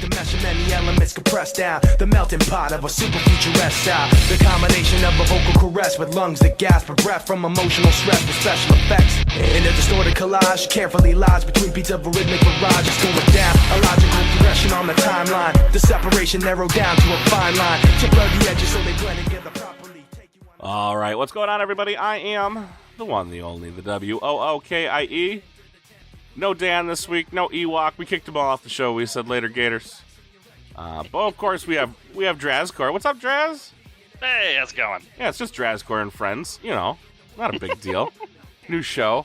to measure many elements compressed down the melting pot of a super futuresque style. The combination of a vocal caress with lungs that gasp for breath from emotional stress with special effects. In a distorted collage, carefully lodged between beats of a rhythmic barrage. It's going down, a logical progression on the timeline. The separation narrowed down to a fine line to blur the edges so they blend together properly. All right, what's going on, everybody? I am the one, the only, the WOOKIE. No Dan this week, no Ewok. We kicked him all off the show. We said later, Gators. But of course, we have Drazcore. What's up, Draz? Hey, how's it going? Yeah, it's just Drazcore and friends. You know, not a big deal. New show.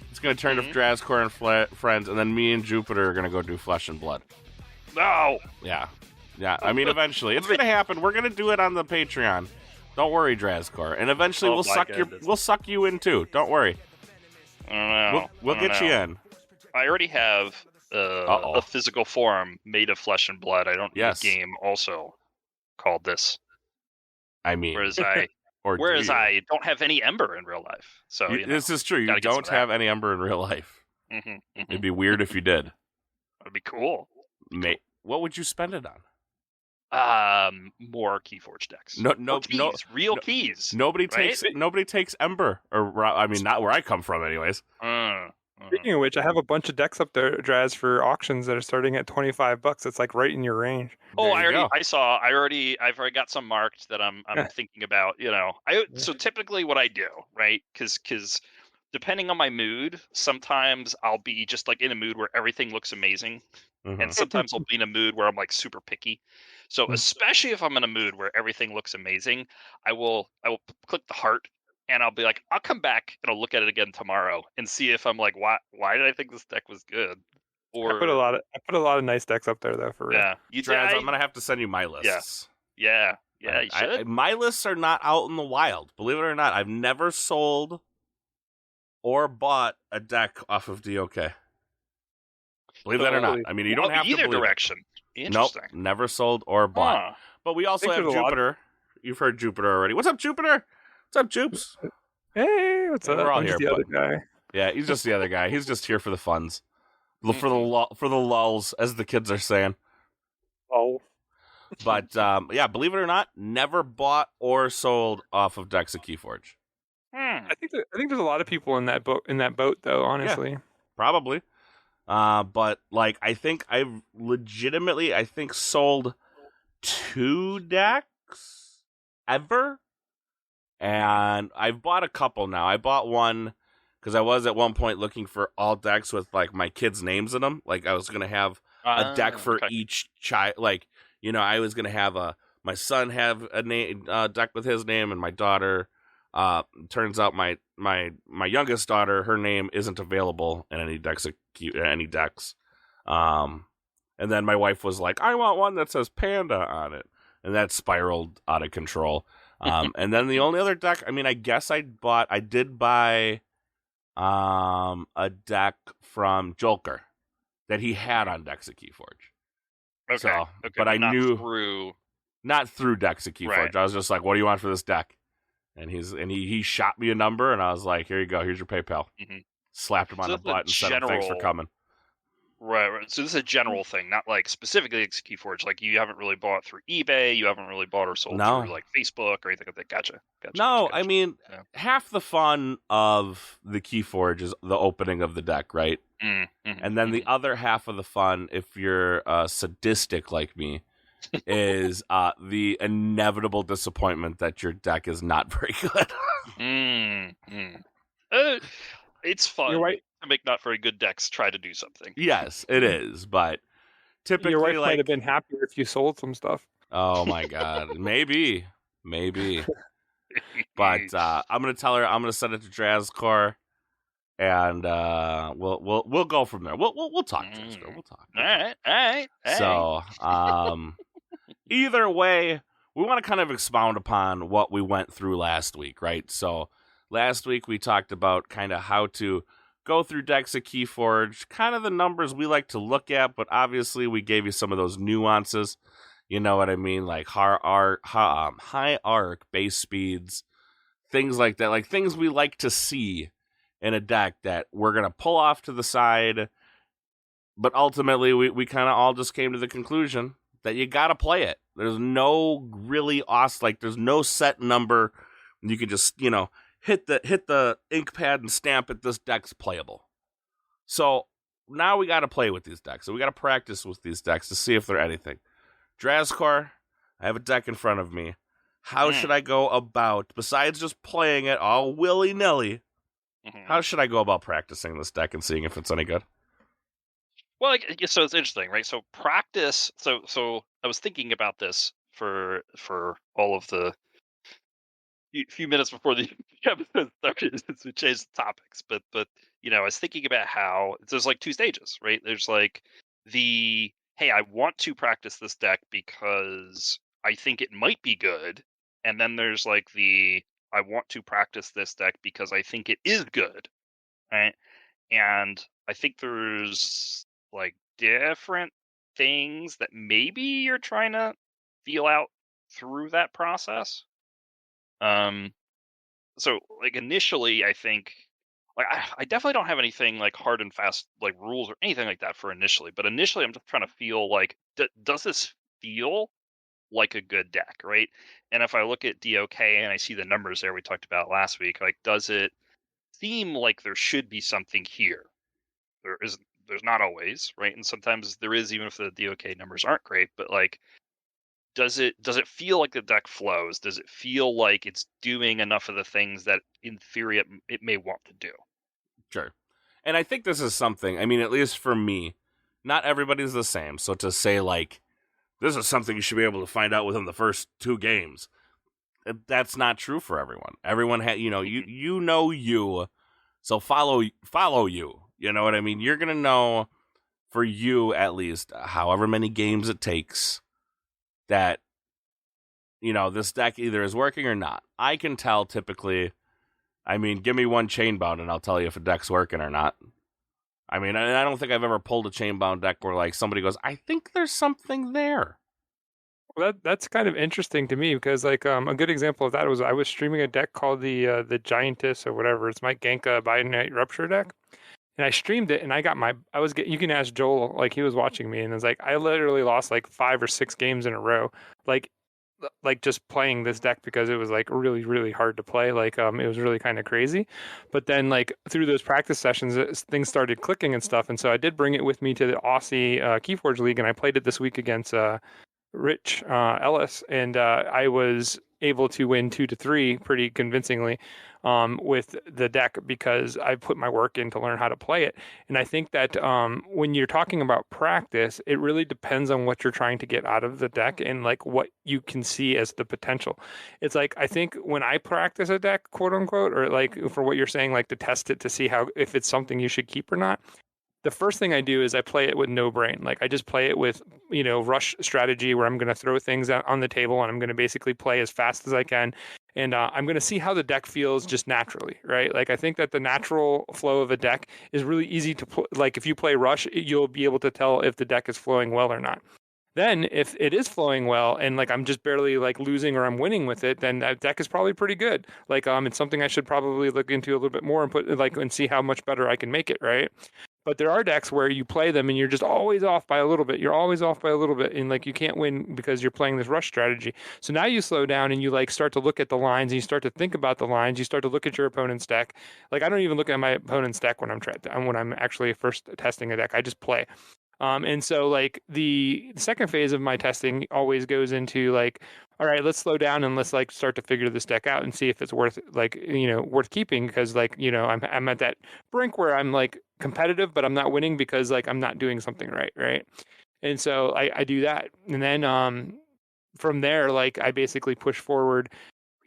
It's going to turn to Drazcore and friends, and then me and Jupiter are going to go do Flesh and Blood. No! Yeah. I mean, eventually. It's going to happen. We're going to do it on the Patreon. Don't worry, Drazcore. And eventually we'll suck you in, too. Don't worry. I don't know. We'll get you in. I already have a physical form made of flesh and blood. I don't need a game also called this. I mean, whereas I don't have any Ember in real life. So this is true. You don't have any Ember in real life. It'd be weird if you did. That'd be cool. What would you spend it on? More keyforge decks. Real keys. Nobody takes Ember, or I mean, not where I come from, anyways. Speaking of which, I have a bunch of decks up there, Draz, for auctions that are starting at $25. It's like right in your range. Oh, I've already got some marked that I'm thinking about. So typically what I do, right? Because depending on my mood, sometimes I'll be just like in a mood where everything looks amazing, and sometimes I'll be in a mood where I'm like super picky. So especially if I'm in a mood where everything looks amazing, I will click the heart. And I'll be like, I'll come back and I'll look at it again tomorrow and see if I'm like, why did I think this deck was good? Or I put a lot of nice decks up there though, for real. Yeah, I'm gonna have to send you my lists. Yeah. You should. My lists are not out in the wild. Believe it or not, I've never sold or bought a deck off of DOK. Believe that or not. I mean, you don't have to either believe direction. It. Interesting. Nope, never sold or bought. But we also have Jupiter. You've heard Jupiter already. What's up, Jupiter? What's up, Jupes? Hey, what's up? We're all here, the other guy. Yeah, he's just the other guy. He's just here for the funds, for the lulls, as the kids are saying. Oh, but believe it or not, never bought or sold off of decks of Keyforge. I think there's a lot of people in that boat though. Honestly, probably. But like, I think I've legitimately, sold 2 decks ever. And I've bought a couple now. I bought one because I was at one point looking for all decks with like my kids' names in them. Like I was gonna have a deck for each child. Like, I was gonna have my son have a name deck with his name, and my daughter. Turns out my youngest daughter, her name isn't available in any decks. And then my wife was like, I want one that says Panda on it, and that spiraled out of control. And then the only other deck, I mean, I guess I did buy a deck from Joker that he had on decks of Keyforge. Okay. But I knew not through decks of Keyforge. Right. I was just like, what do you want for this deck? And he shot me a number, and I was like, here you go, here's your PayPal. Slapped him on the butt and said, thanks for coming. Right. So this is a general thing, not like specifically Keyforge. Like you haven't really bought through eBay, you haven't really bought or sold through like Facebook or anything like that. Gotcha. No, I mean, half the fun of the Keyforge is the opening of the deck, right? And then the other half of the fun, if you're sadistic like me, is the inevitable disappointment that your deck is not very good. It's fun. You're right. To make not very good decks try to do something. Yes, it is, but typically, your wife might have been happier if you sold some stuff. Oh my god, maybe. But I'm gonna tell her. I'm gonna send it to Drazcore, and we'll go from there. We'll talk, Drazcore. We'll talk. All right. So, either way, we want to kind of expound upon what we went through last week, right? So, last week we talked about kind of how to go through decks of Keyforge, kind of the numbers we like to look at, but obviously we gave you some of those nuances. You know what I mean? Like high arc, base speeds, things like that. Like things we like to see in a deck that we're going to pull off to the side, but ultimately we kind of all just came to the conclusion that you got to play it. There's no really awesome, like there's no set number. You can just, hit the ink pad and stamp it. This deck's playable. So now we got to play with these decks. So we got to practice with these decks to see if they're anything. Drazkor, I have a deck in front of me. How should I go about, besides just playing it all willy-nilly, how should I go about practicing this deck and seeing if it's any good? Well, so it's interesting, right? So practice. So I was thinking about this for all of the few minutes before the episode started to change the topics. But I was thinking about how there's like two stages, right? There's like the, hey, I want to practice this deck because I think it might be good, and then there's like the, I want to practice this deck because I think it is good, right? And I think there's like different things that maybe you're trying to feel out through that process. So like initially, I think like I definitely don't have anything like hard and fast like rules or anything like that for initially. But initially, I'm just trying to feel like does this feel like a good deck, right? And if I look at DOK and I see the numbers there we talked about last week, like does it seem like there should be something here? There's not always, right? And sometimes there is, even if the DOK numbers aren't great. But like, does it feel like the deck flows? Does it feel like it's doing enough of the things that in theory it may want to do? Sure. And I think this is something, I mean, at least for me, not everybody's the same. So to say like, this is something you should be able to find out within the first 2 games, that's not true for everyone. Everyone you, so follow you. You know what I mean? You're going to know, for you at least, however many games it takes, that, this deck either is working or not. I can tell typically, I mean, give me one Chainbound and I'll tell you if a deck's working or not. I mean, I don't think I've ever pulled a Chainbound deck where like somebody goes, I think there's something there. Well, that's kind of interesting to me because like a good example of that was I was streaming a deck called the Giantess or whatever. It's my Genka Bionite Rupture deck. And I streamed it, and you can ask Joel, like he was watching me, and it's like I literally lost like 5 or 6 games in a row, like just playing this deck because it was like really, really hard to play. Like it was really kind of crazy. But then like through those practice sessions, things started clicking and stuff. And so I did bring it with me to the Aussie Keyforge League, and I played it this week against Rich Ellis, and I was able to win 2-3 pretty convincingly with the deck because I put my work in to learn how to play it. And I think that when you're talking about practice, it really depends on what you're trying to get out of the deck and like what you can see as the potential. It's like, I think when I practice a deck, quote unquote, or like for what you're saying, like to test it to see if it's something you should keep or not, the first thing I do is I play it with no brain. Like I just play it with, rush strategy where I'm going to throw things out on the table and I'm going to basically play as fast as I can. And I'm going to see how the deck feels just naturally, right? Like I think that the natural flow of a deck is really easy to like if you play rush, you'll be able to tell if the deck is flowing well or not. Then if it is flowing well and like I'm just barely like losing or I'm winning with it, then that deck is probably pretty good. Like it's something I should probably look into a little bit more and and see how much better I can make it, right? But there are decks where you play them and you're just always off by a little bit. You're always off by a little bit. And like you can't win because you're playing this rush strategy. So now you slow down and you like start to look at the lines and you start to think about the lines. You start to look at your opponent's deck. Like I don't even look at my opponent's deck when I'm actually first testing a deck. I just play. And so like the second phase of my testing always goes into like, all right, let's slow down and let's like start to figure this deck out and see if it's worth keeping because like, I'm at that brink where I'm like competitive, but I'm not winning because like I'm not doing something right. Right. And so I do that. And then from there, like I basically push forward.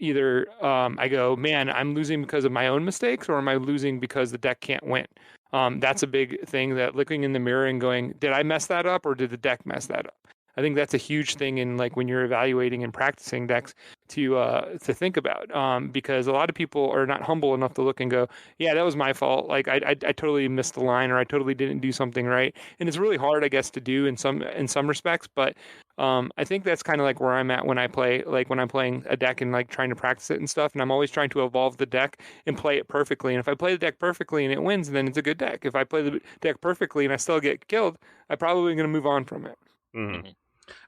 Either I go, man, I'm losing because of my own mistakes, or am I losing because the deck can't win? That's a big thing, that looking in the mirror and going, did I mess that up or did the deck mess that up? I think that's a huge thing in like when you're evaluating and practicing decks to think about, because a lot of people are not humble enough to look and go, yeah, that was my fault. Like I totally missed the line, or I totally didn't do something right. And it's really hard, I guess, to do in some respects. But I think that's kind of like where I'm at when I play, like when I'm playing a deck and like trying to practice it and stuff. And I'm always trying to evolve the deck and play it perfectly. And if I play the deck perfectly and it wins, then it's a good deck. If I play the deck perfectly and I still get killed, I'm probably going to move on from it. Mm-hmm.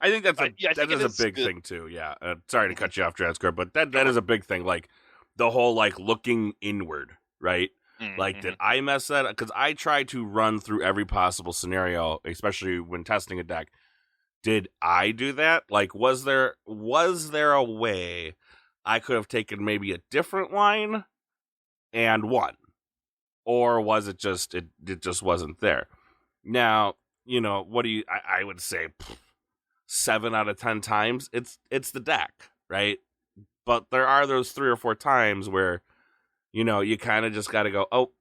I think that's that is a big good. thing too. Yeah. Sorry to cut you off, Jasker, but that is a big thing. Like the whole like looking inward, right? Mm-hmm. Like, did I mess that? Because I try to run through every possible scenario, especially when testing a deck. Did I do that? Like, was there a way I could have taken maybe a different line and won, or was it just it just wasn't there? Now, you know, what do you? I would say 7 out of 10 times it's the deck, right? But there are those 3 or 4 times where, you know, you kind of just got to go, oh,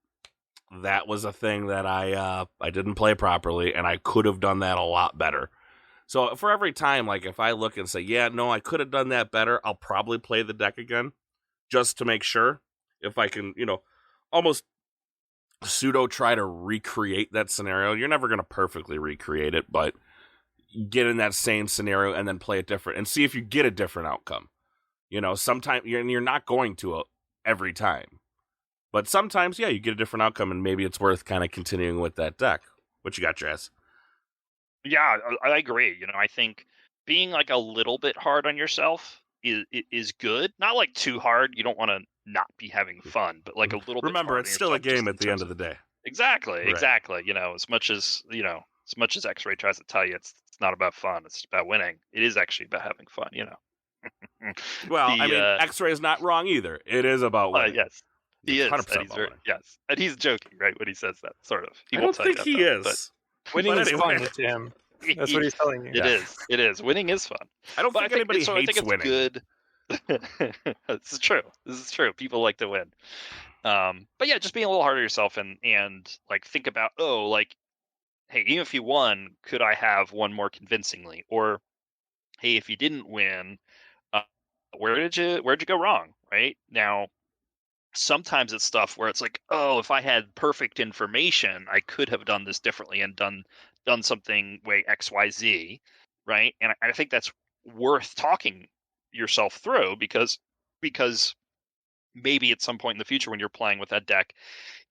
that was a thing that I didn't play properly, and I could have done that a lot better. So for every time, like if I look and say, yeah, no, I could have done that better, I'll probably play the deck again just to make sure if I can, you know, almost pseudo try to recreate that scenario. You're never going to perfectly recreate it, but get in that same scenario and then play it different and see if you get a different outcome. You know, sometimes you're not going to every time, but sometimes, yeah, you get a different outcome and maybe it's worth kind of continuing with that deck. What you got, Jazz? Yeah, I agree. You know, I think being like a little bit hard on yourself is good. Not like too hard. You don't want to not be having fun, but like a little bit. Remember, it's still a game at the end of the day. Exactly, Right. exactly. You know, as much as X-Ray tries to tell you it's not about fun, it's about winning. It is actually about having fun, you know. Well, I mean, X-Ray is not wrong either. It is about winning. Yes, he is. 100% And he's yes, and he's joking, right, when he says that, sort of. He I won't don't tell think you he that, though, is. Winning is anyway. fun to him. That's what he's telling you. It is. Winning is fun. I don't think anybody I hates think it's winning. good. This is true. People like to win. But yeah, just being a little harder on yourself and like think about, like, hey, even if you won, could I have won more convincingly? Or hey, if you didn't win, where did you go wrong? Right now, sometimes it's stuff where it's like, if I had perfect information, I could have done this differently and done something way XYZ, right? And I think that's worth talking yourself through because maybe at some point in the future when you're playing with that deck,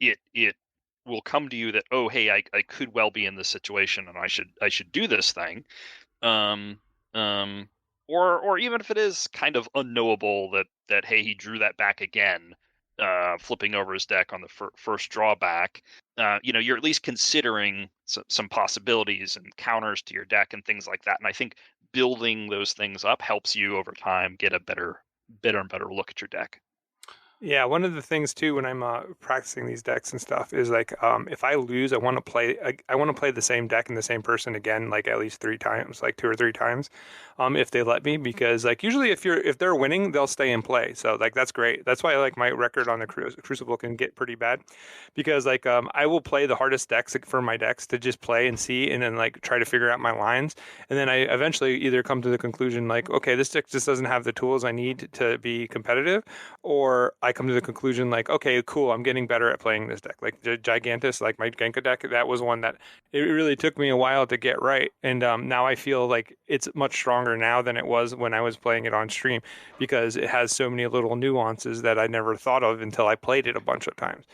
it will come to you that, hey, I could well be in this situation and I should do this thing. Or even if it is kind of unknowable that hey, he drew that back again, flipping over his deck on the first drawback, you're at least considering some possibilities and counters to your deck and things like that. And I think building those things up helps you over time get a better and better look at your deck. Yeah, one of the things too when I'm practicing these decks and stuff is like if I lose, I want to play the same deck and the same person again, like at least 3 times, like 2 or 3 times, if they let me, because like usually if they're winning, they'll stay in play. So like that's great. That's why like my record on the Crucible can get pretty bad, because like I will play the hardest decks for my decks to just play and see, and then like try to figure out my lines, and then I eventually either come to the conclusion like, okay, this deck just doesn't have the tools I need to be competitive, or I come to the conclusion like, okay, cool, I'm getting better at playing this deck. Like Gigantus, like my Genka deck, that was one that it really took me a while to get right, and now I feel like it's much stronger now than it was when I was playing it on stream, because it has so many little nuances that I never thought of until I played it a bunch of times.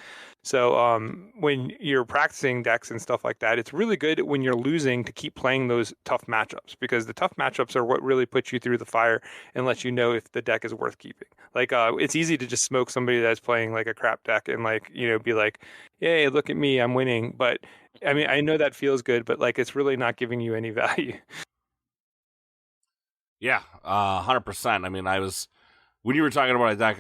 So when you're practicing decks and stuff like that, it's really good when you're losing to keep playing those tough matchups, because the tough matchups are what really put you through the fire and let you know if the deck is worth keeping. Like it's easy to just smoke somebody that's playing like a crap deck and like, be like, hey, look at me, I'm winning. But I mean, I know that feels good, but like it's really not giving you any value. Yeah, 100%. I mean, when you were talking about a deck,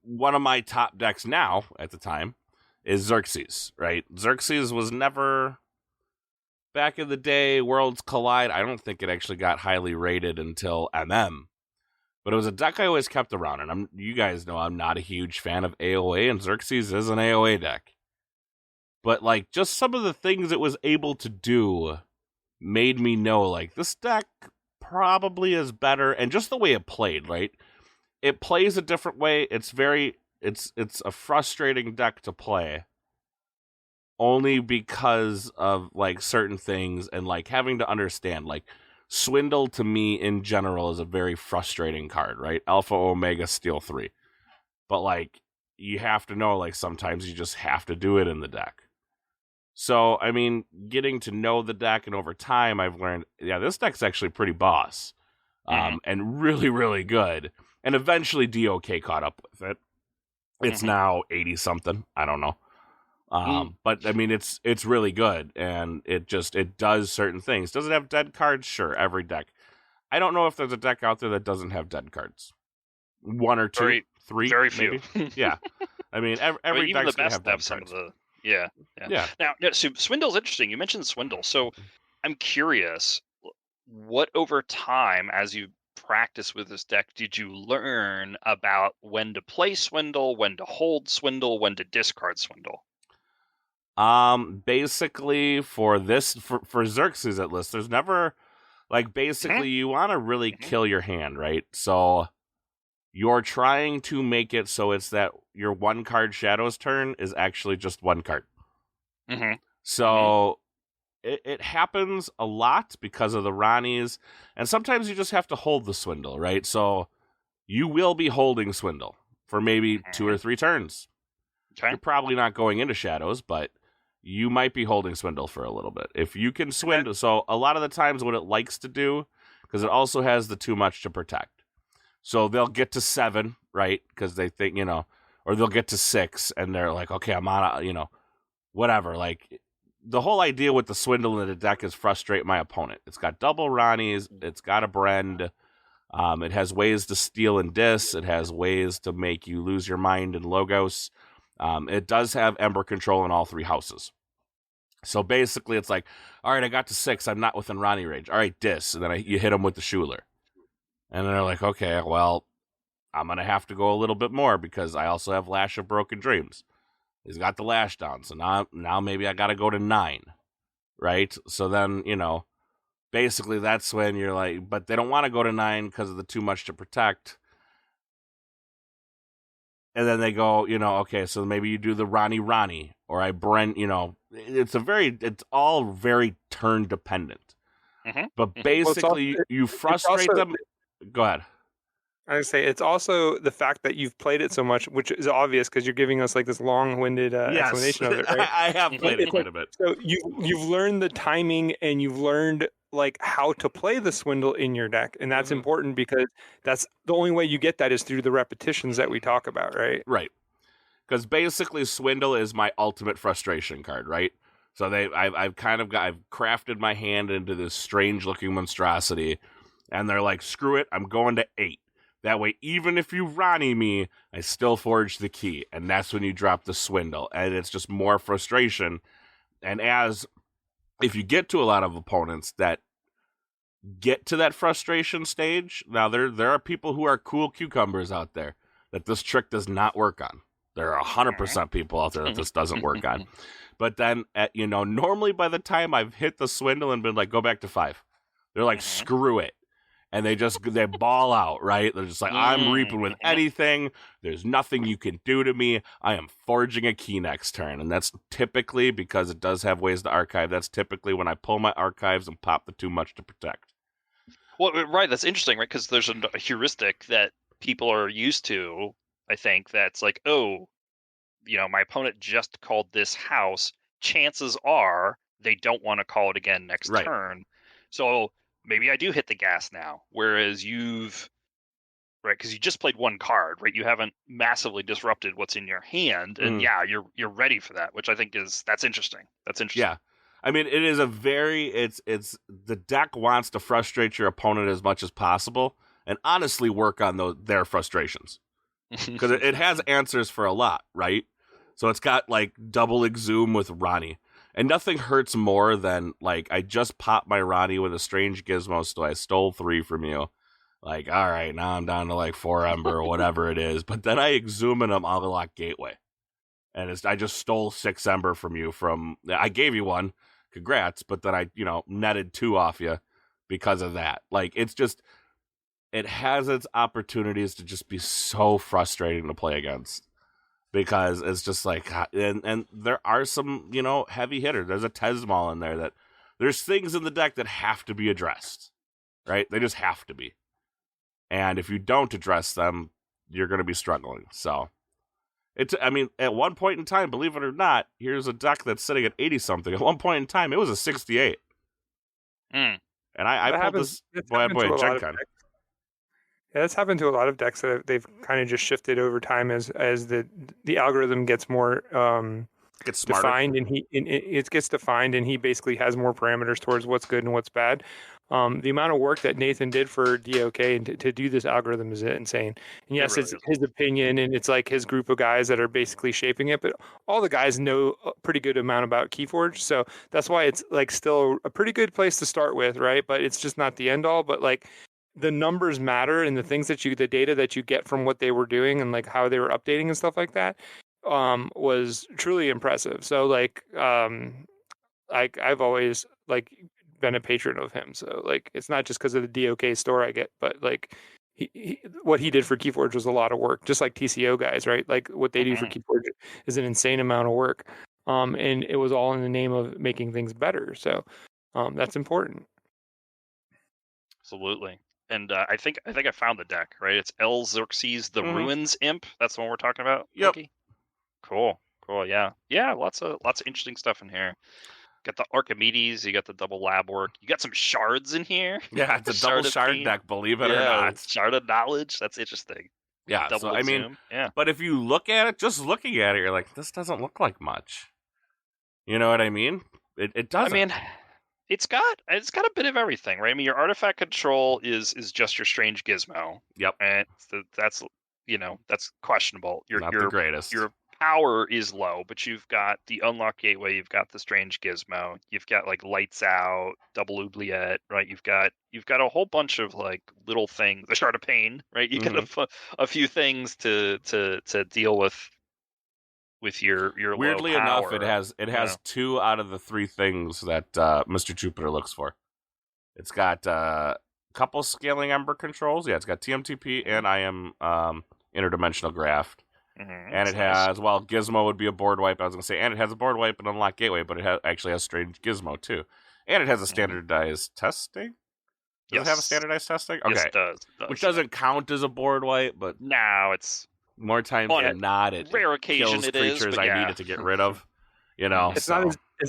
one of my top decks now at the time is Xerxes, right? Xerxes was never, back in the day, Worlds Collide, I don't think it actually got highly rated until MM. But it was a deck I always kept around, and you guys know I'm not a huge fan of AOA, and Xerxes is an AOA deck. But like, just some of the things it was able to do made me know, like, this deck probably is better, and just the way it played, right? It plays a different way. It's a frustrating deck to play, only because of like certain things and like having to understand, like, Swindle to me in general is a very frustrating card, right? Alpha, Omega, Steel 3. But like, you have to know, like, sometimes you just have to do it in the deck. So, I mean, getting to know the deck, and over time, I've learned, yeah, this deck's actually pretty boss. And really, really good. And eventually DOK caught up with it. It's now 80-something. I don't know. But, I mean, it's really good. And it does certain things. Does it have dead cards? Sure, every deck. I don't know if there's a deck out there that doesn't have dead cards. One or two, three, very maybe. few. Yeah. I mean, every even the deck's going to best have dead some cards. of the yeah. Now, so Swindle's interesting. You mentioned Swindle, so I'm curious. What over time, as you practice with this deck, did you learn about when to play Swindle, when to hold Swindle, when to discard Swindle? Basically for Xerxes at least, there's never, like, basically you want to really kill your hand, right? So you're trying to make it so it's that your 1 card Shadows turn is actually just 1 card. So it happens a lot because of the Ronnies, and sometimes you just have to hold the Swindle, right? So you will be holding Swindle for maybe 2 or 3 turns. Okay. You're probably not going into Shadows, but you might be holding Swindle for a little bit. If you can Swindle, so a lot of the times what it likes to do, because it also has the too much to protect. So they'll get to 7, right? Because they think, or they'll get to 6, and they're like, okay, I'm on, whatever. Like, the whole idea with the Swindle in the deck is frustrate my opponent. It's got double Ronnies. It's got a Brend. It has ways to steal and dis. It has ways to make you lose your mind in Logos. It does have Ember control in all 3 houses. So basically, it's like, all right, I got to 6. I'm not within Ronnie range. All right, dis. And then you hit them with the Schuler. And they're like, okay, well, I'm going to have to go a little bit more because I also have Lash of Broken Dreams. He's got the Lash down. So now maybe I got to go to 9, right? So then, basically that's when you're like, but they don't want to go to 9 because of the too much to protect. And then they go, okay, so maybe you do the Ronnie, or I Brent, it's all very turn dependent. But basically, you frustrate them. Go ahead. I would say it's also the fact that you've played it so much, which is obvious because you're giving us like this long-winded explanation of it, right? I have played it quite a bit. So you've learned the timing, and you've learned like how to play the Swindle in your deck, and that's important because that's the only way you get that is through the repetitions that we talk about, right? Right. Because basically, Swindle is my ultimate frustration card, right? So I've crafted my hand into this strange-looking monstrosity, and they're like, screw it, I'm going to 8. That way, even if you Ronnie me, I still forge the key. And that's when you drop the Swindle. And it's just more frustration. And if you get to a lot of opponents that get to that frustration stage, now there are people who are cool cucumbers out there that this trick does not work on. There are 100% people out there that this doesn't work on. But then, normally by the time I've hit the Swindle and been like, go back to 5, they're like, screw it. And they ball out, right? They're just like, I'm reaping with anything. There's nothing you can do to me. I am forging a key next turn. And that's typically, because it does have ways to archive, that's typically when I pull my archives and pop the too much to protect. Well, right, that's interesting, right? Because there's a heuristic that people are used to, I think, that's like, oh, my opponent just called this house. Chances are they don't want to call it again next turn. So maybe I do hit the gas now, whereas because you just played 1 card, right? You haven't massively disrupted what's in your hand, and you're ready for that, which I think that's interesting. That's interesting. Yeah, I mean, it is it's the deck wants to frustrate your opponent as much as possible, and honestly work on their frustrations, because it has answers for a lot, right? So it's got like double Exhume with Ronnie. And nothing hurts more than, like, I just popped my Ronnie with a strange gizmo, so I stole 3 from you. Like, all right, now I'm down to, like, 4 Ember or whatever it is. But then I Exhume and I'm Lock Gateway. And I just stole 6 Ember from you I gave you 1, congrats, but then I, netted 2 off you because of that. Like, it's just, it has its opportunities to just be so frustrating to play against. Because it's just like, and there are some, heavy hitters. There's a Tesmal in there there's things in the deck that have to be addressed. right? They just have to be. And if you don't address them, you're going to be struggling. So, at one point in time, believe it or not, here's a deck that's sitting at 80 something. At one point in time, it was a 68. Mm. And I pulled this boy Gen Con. Yeah, that's happened to a lot of decks that they've kind of just shifted over time as the algorithm gets more Gets smarter. defined, and it gets defined, and he basically has more parameters towards what's good and what's bad. The amount of work that Nathan did for DOK and to do this algorithm is insane. And yes, it's his opinion, and it's like his group of guys that are basically shaping it, but all the guys know a pretty good amount about keyforge, so that's why it's like still a pretty good place to start with, right? But it's just not the end all. But like, the numbers matter, and the things the data that you get from what they were doing and like how they were updating and stuff like that was truly impressive. So like, I've always like been a patron of him. So like, it's not just because of the DOK store I get, but like what he did for keyforge was a lot of work, just like TCO guys, right? Like what they do for keyforge is an insane amount of work. And it was all in the name of making things better. So that's important. Absolutely. And I think I found the deck, right? It's El Xerxes the Ruins Imp. That's the one we're talking about. Yep. Wookie? Cool. Yeah. Lots of interesting stuff in here. Got the Archimedes. You got the double lab work. You got some shards in here. Yeah, it's a double shard deck. Believe it or not. Shard of knowledge. That's interesting. Yeah. Double So zoom. Yeah. But if you look at it, just looking at it, you're like, this doesn't look like much. You know what I mean? It doesn't. I mean, it's got a bit of everything, right? I mean, your artifact control is just your strange gizmo. Yep. And that's questionable. Not the greatest. Your power is low, but you've got the unlock gateway, you've got the strange gizmo, you've got like lights out, double oubliette, right? You've got a whole bunch of like little things. The shard of pain, right? You got a few things to deal with your weirdly low enough, power. it has 2 out of the 3 things that Mr. Jupiter looks for. It's got a couple scaling ember controls. Yeah, it's got TMTP and I am interdimensional graft. And it has, well, Gizmo would be a board wipe, I was going to say, and it has a board wipe and unlock gateway, but it actually has strange Gizmo, too. And it has a standardized testing? Does it have a standardized testing? Okay. Yes, it does. Which doesn't count as a board wipe, but... No, it's... More times than not, it rare occasion kills it creatures is, but I needed to get rid of. You know, It's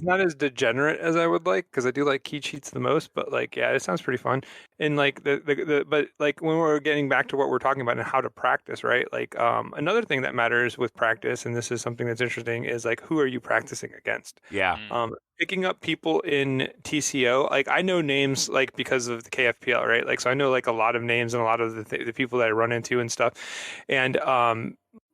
not as degenerate as I would like, because I do like key cheats the most. But like, yeah, it sounds pretty fun. And like but like when we're getting back to what we're talking about and how to practice, right? Like another thing that matters with practice, and this is something that's interesting, is like, who are you practicing against? Yeah. Picking up people in TCO, like I know names like because of the KFPL, right? Like, so I know like a lot of names and a lot of the people that I run into and stuff. And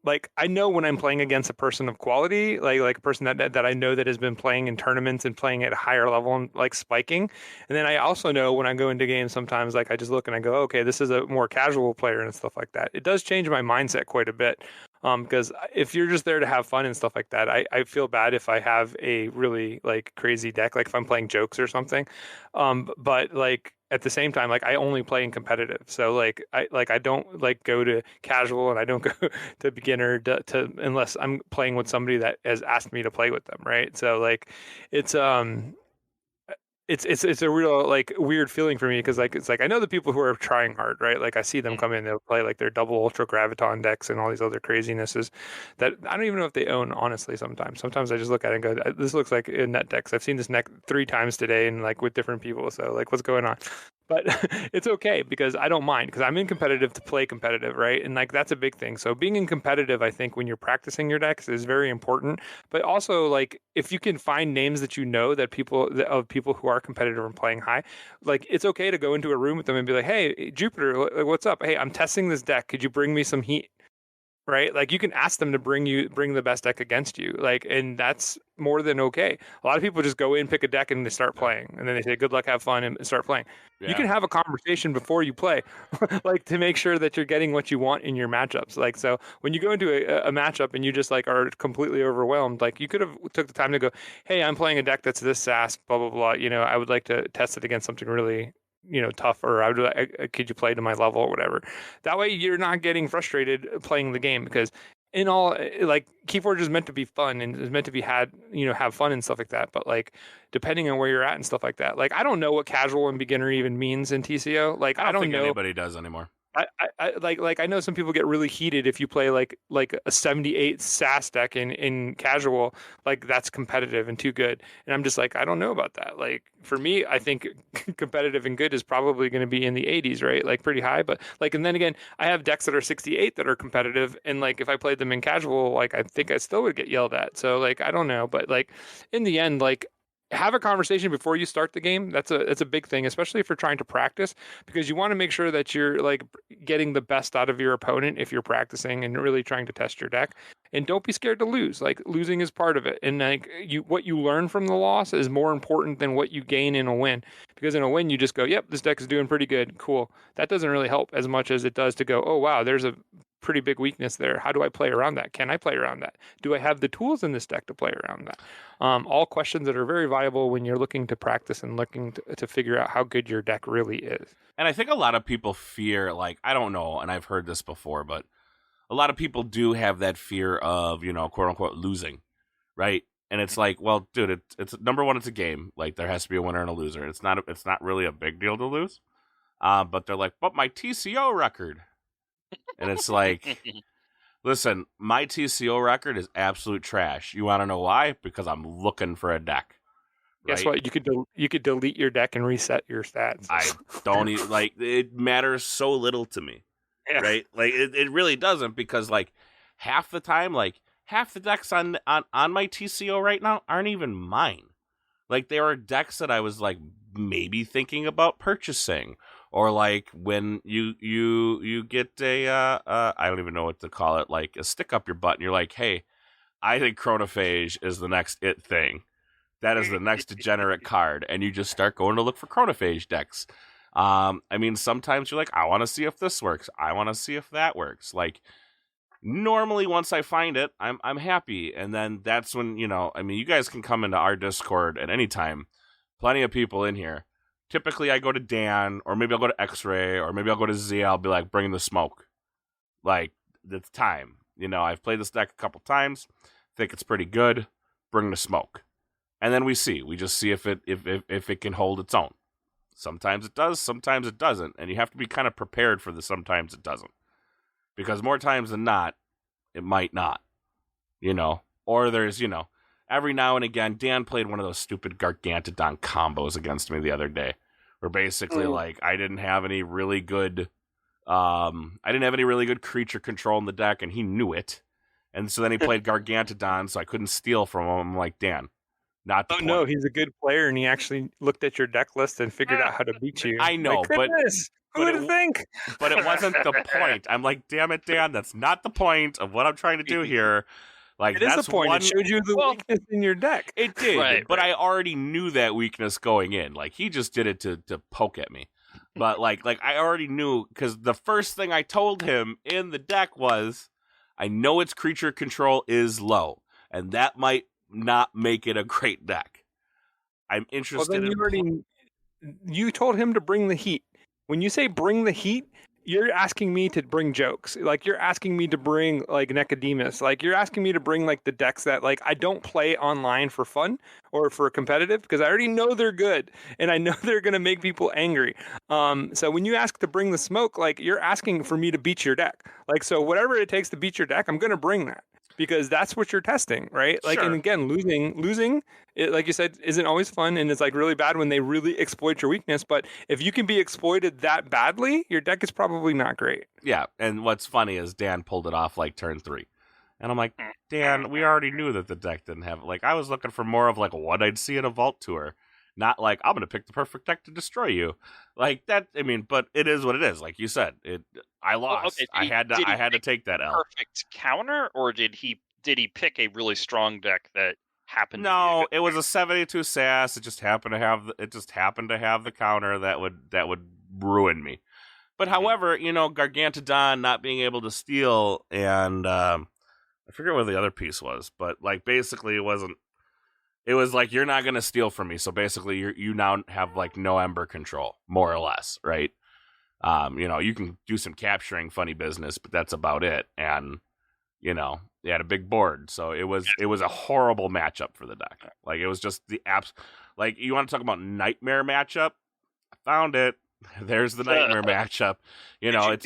like I know when I'm playing against a person of quality, like a person that I know that has been playing in tournaments and playing at a higher level and like spiking. And then I also know when I go into games sometimes, like I just look and I go, okay, this is a more casual player and stuff like that. It does change my mindset quite a bit. Because if you're just there to have fun and stuff like that, I feel bad if I have a really like crazy deck, like if I'm playing jokes or something. But like at the same time, like I only play in competitive, so like I don't like go to casual and I don't go to beginner to unless I'm playing with somebody that has asked me to play with them, right? So like it's a real like weird feeling for me because like it's like I know the people who are trying hard, right? Like I see them come in, they'll play like their double ultra graviton decks and all these other crazinesses that I don't even know if they own, honestly. Sometimes I just look at it and go, this looks like a net decks. I've seen this deck 3 times today and like with different people, so like what's going on? But it's okay because I don't mind because I'm in competitive to play competitive, right? And like that's a big thing. So being in competitive, I think when you're practicing your decks is very important. But also like if you can find names that you know that people who are competitive and playing high, like it's okay to go into a room with them and be like, hey, Jupiter, what's up? Hey, I'm testing this deck. Could you bring me some heat? Right? Like you can ask them to bring the best deck against you. Like, and that's more than okay. A lot of people just go in, pick a deck and they start playing. And then they say, good luck, have fun, and start playing. Yeah. You can have a conversation before you play, like to make sure that you're getting what you want in your matchups. Like, so when you go into a matchup and you just like are completely overwhelmed, like you could have took the time to go, hey, I'm playing a deck that's this sass, blah, blah, blah. You know, I would like to test it against something really, tough, or could you play to my level or whatever. That way you're not getting frustrated playing the game because in all, like Keyforge is meant to be fun and is meant to be have fun and stuff like that. But like, depending on where you're at and stuff like that, like I don't know what casual and beginner even means in TCO. Like I don't think know anybody does anymore. I like I know some people get really heated if you play like a 78 SAS deck in casual, like that's competitive and too good. And I'm just like, I don't know about that. Like for me, I think competitive and good is probably going to be in the 80s, right? Like pretty high. But like, and then again, I have decks that are 68 that are competitive, and like if I played them in casual, like I think I still would get yelled at. So like I don't know, but like in the end, like have a conversation before you start the game. That's a big thing, especially if you're trying to practice, because you want to make sure that you're like getting the best out of your opponent if you're practicing and really trying to test your deck. And don't be scared to lose. Like losing is part of it. And like what you learn from the loss is more important than what you gain in a win. Because in a win you just go, yep, this deck is doing pretty good. Cool. That doesn't really help as much as it does to go, oh wow, there's a pretty big weakness there. How do I play around that? Can I play around that? Do I have the tools in this deck to play around that? All questions that are very viable when you're looking to practice and looking to figure out how good your deck really is. And I think a lot of people fear, like, I don't know, and I've heard this before, but a lot of people do have that fear of, quote unquote, losing, right? And it's like, well, dude, it's number one, it's a game. Like, there has to be a winner and a loser. It's not really a big deal to lose. But they're like, but my TCO record. And it's like, listen, my TCO record is absolute trash. You want to know why? Because I'm looking for a deck. Right? Guess what? You could delete your deck and reset your stats. I don't even, like, it matters so little to me. Yeah. Right? Like, it really doesn't, because, like, half the time, like, half the decks on my TCO right now aren't even mine. Like, there are decks that I was, like, maybe thinking about purchasing. Or like when you get a I don't even know what to call it, like a stick up your butt, and you're like, hey, I think Chronophage is the next it thing. That is the next degenerate card, and you just start going to look for Chronophage decks. I mean, sometimes you're like, I want to see if this works. I want to see if that works. Like normally, once I find it, I'm happy, and then that's when I mean, you guys can come into our Discord at any time. Plenty of people in here. Typically, I go to Dan, or maybe I'll go to X-Ray, or maybe I'll go to Z. I'll be like, bring the smoke. Like, it's time. I've played this deck a couple times. Think it's pretty good. Bring the smoke. And then we see. We just see if it can hold its own. Sometimes it does, sometimes it doesn't. And you have to be kind of prepared for the sometimes it doesn't. Because more times than not, it might not. Or there's, every now and again, Dan played one of those stupid Gargantodon combos against me the other day. Where basically, like, I didn't have any really good creature control in the deck, and he knew it. And so then he played Gargantodon, so I couldn't steal from him. I'm like, Dan, not the point. No, he's a good player, and he actually looked at your deck list and figured out how to beat you. I know, but who would think? But it wasn't the point. I'm like, damn it, Dan, that's not the point of what I'm trying to do here. Like, it is the point. It showed you the weakness in your deck. It did, but I already knew that weakness going in. Like, he just did it to poke at me. But like I already knew, because the first thing I told him in the deck was, I know its creature control is low, and that might not make it a great deck. I'm interested you told him to bring the heat. When you say bring the heat, you're asking me to bring jokes. Like, you're asking me to bring, like, Nicodemus. Like, you're asking me to bring, like, the decks that, like, I don't play online for fun or for competitive, because I already know they're good, and I know they're going to make people angry. So when you ask to bring the smoke, like, you're asking for me to beat your deck. Like, so whatever it takes to beat your deck, I'm going to bring that. Because that's what you're testing, right? Like, sure. And again, losing, like you said, isn't always fun, and it's like really bad when they really exploit your weakness. But if you can be exploited that badly, your deck is probably not great. Yeah, and what's funny is Dan pulled it off like turn 3, and I'm like, Dan, we already knew that the deck didn't have it. Like, I was looking for more of like what I'd see at a Vault Tour, not like I'm gonna pick the perfect deck to destroy you, like that. I mean, but it is what it is. Like you said, I lost. Okay. I had to take that L. Perfect counter, or did he pick a really strong deck that happened? No, it was a 72 SAS. It just happened to have the counter that would ruin me. But however, Gargantodon not being able to steal, and I forget what the other piece was, but like basically it wasn't. It was like, you're not going to steal from me. So basically you now have like no Ember control, more or less. Right. You can do some capturing funny business, but that's about it. And you know, they had a big board, so it was a horrible matchup for the deck. Like it was just the apps. Like you want to talk about nightmare matchup? I found it. There's the nightmare matchup. You know,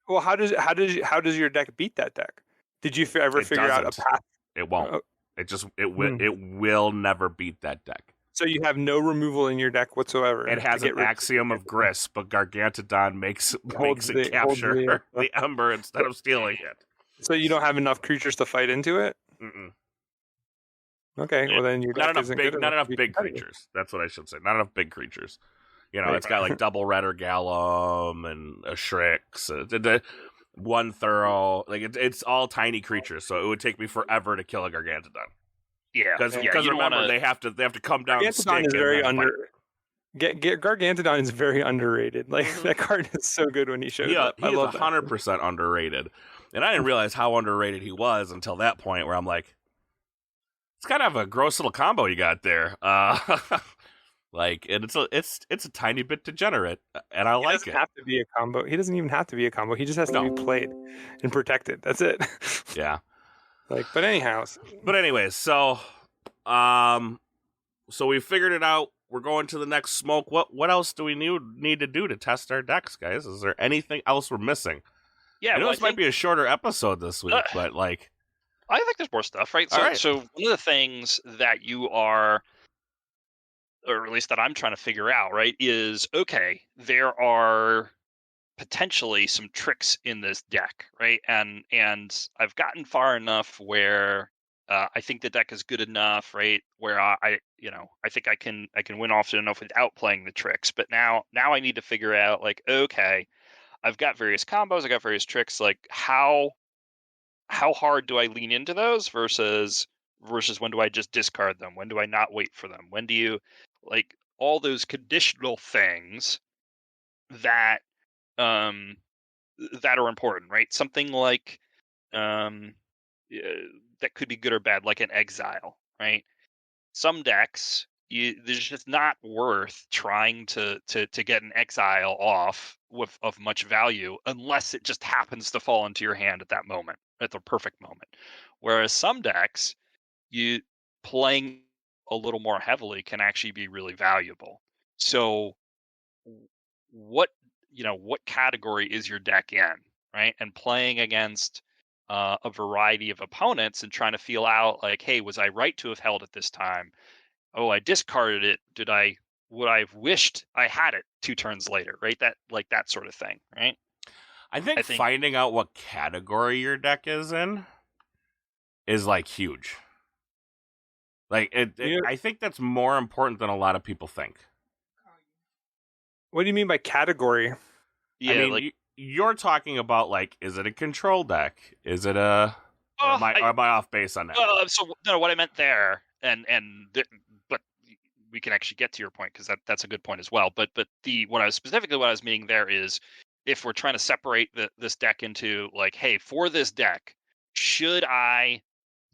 well, how does your deck beat that deck? Did you ever figure out a path? It won't. It will never beat that deck. So you have no removal in your deck whatsoever. It has an Axiom of Grist, but Gargantodon makes it capture the Ember instead of stealing it. So you don't have enough creatures to fight into it? Mm-mm. Okay, well then your deck not isn't good enough enough big creatures. That's what I should say. Not enough big creatures. You know, it's got like double Redder Gallum and a Shrix, one Thorough. Like it's all tiny creatures, so it would take me forever to kill a Gargantodon. Yeah, because remember they have to come down. Gargantodon is very Gargantodon is very underrated. Like that card is so good when he shows up. He is 100% underrated, and I didn't realize how underrated he was until that point where I'm like, it's kind of a gross little combo you got there. Like, and it's a tiny bit degenerate, and I like it. He doesn't have to be a combo. He doesn't even have to be a combo. He just has to be played and protected. That's it. Yeah. But anyways, so we figured it out. We're going to the next smoke. What else do we need to do to test our decks, guys? Is there anything else we're missing? Yeah, I know this might be a shorter episode this week, but like, I think there's more stuff, right? So one of the things that you are, or at least that I'm trying to figure out, right, is okay, there are potentially some tricks in this deck, right? And I've gotten far enough where I think the deck is good enough, right? Where I think I can win often enough without playing the tricks. But now I need to figure out, like, okay, I've got various combos, I got various tricks, like how hard do I lean into those versus when do I just discard them? When do I not wait for them? When do you, like, all those conditional things that that are important, right? Something like that could be good or bad, like an exile, right? Some decks, there's just not worth trying to get an exile off of much value unless it just happens to fall into your hand at that moment, at the perfect moment. Whereas some decks, you playing a little more heavily can actually be really valuable. So what category is your deck in, right? And playing against a variety of opponents and trying to feel out, like, hey, was I right to have held it this time? Oh, I discarded it. Would I have wished I had it 2 turns later, right? That sort of thing, right? I think finding out what category your deck is in is like huge. Like I think that's more important than a lot of people think. What do you mean by category? Yeah, I mean, you're talking about, like, is it a control deck? Is it a? Am I off base on that? So no, what I meant there, but we can actually get to your point because that's a good point as well. But what I was meaning there is, if we're trying to separate this deck into, like, hey, for this deck, should I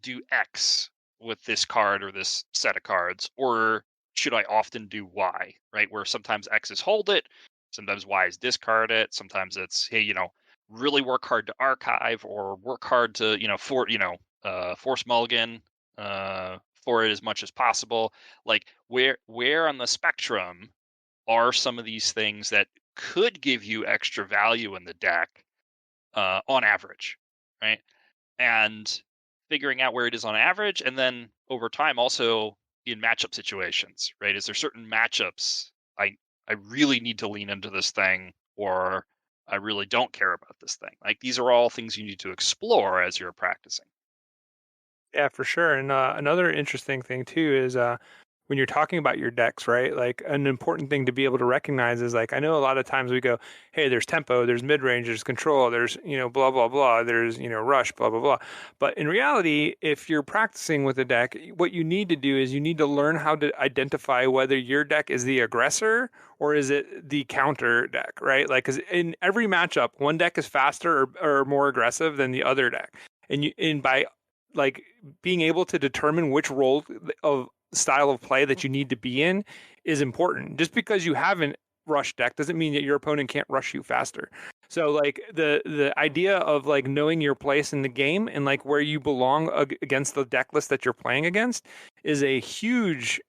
do X with this card or this set of cards, or should I often do Y, right? Where sometimes X is hold it, sometimes Y is discard it, sometimes it's, hey, really work hard to archive or work hard to, force mulligan for it as much as possible. Like, where on the spectrum are some of these things that could give you extra value in the deck on average, right? And figuring out where it is on average, and then over time also in matchup situations, right? Is there certain matchups I really need to lean into this thing, or I really don't care about this thing? Like, these are all things you need to explore as you're practicing. Yeah, for sure. And another interesting thing too is when you're talking about your decks, right? Like, an important thing to be able to recognize is, like, I know a lot of times we go, hey, there's tempo, there's mid-range, there's control, there's, blah, blah, blah, there's, rush, blah, blah, blah. But in reality, if you're practicing with a deck, what you need to do is you need to learn how to identify whether your deck is the aggressor or is it the counter deck, right? Like, because in every matchup, one deck is faster or more aggressive than the other deck. And by, like, being able to determine which role of style of play that you need to be in is important. Just because you have an rush deck doesn't mean that your opponent can't rush you faster. So like the idea of like knowing your place in the game and like where you belong against the deck list that you're playing against is a huge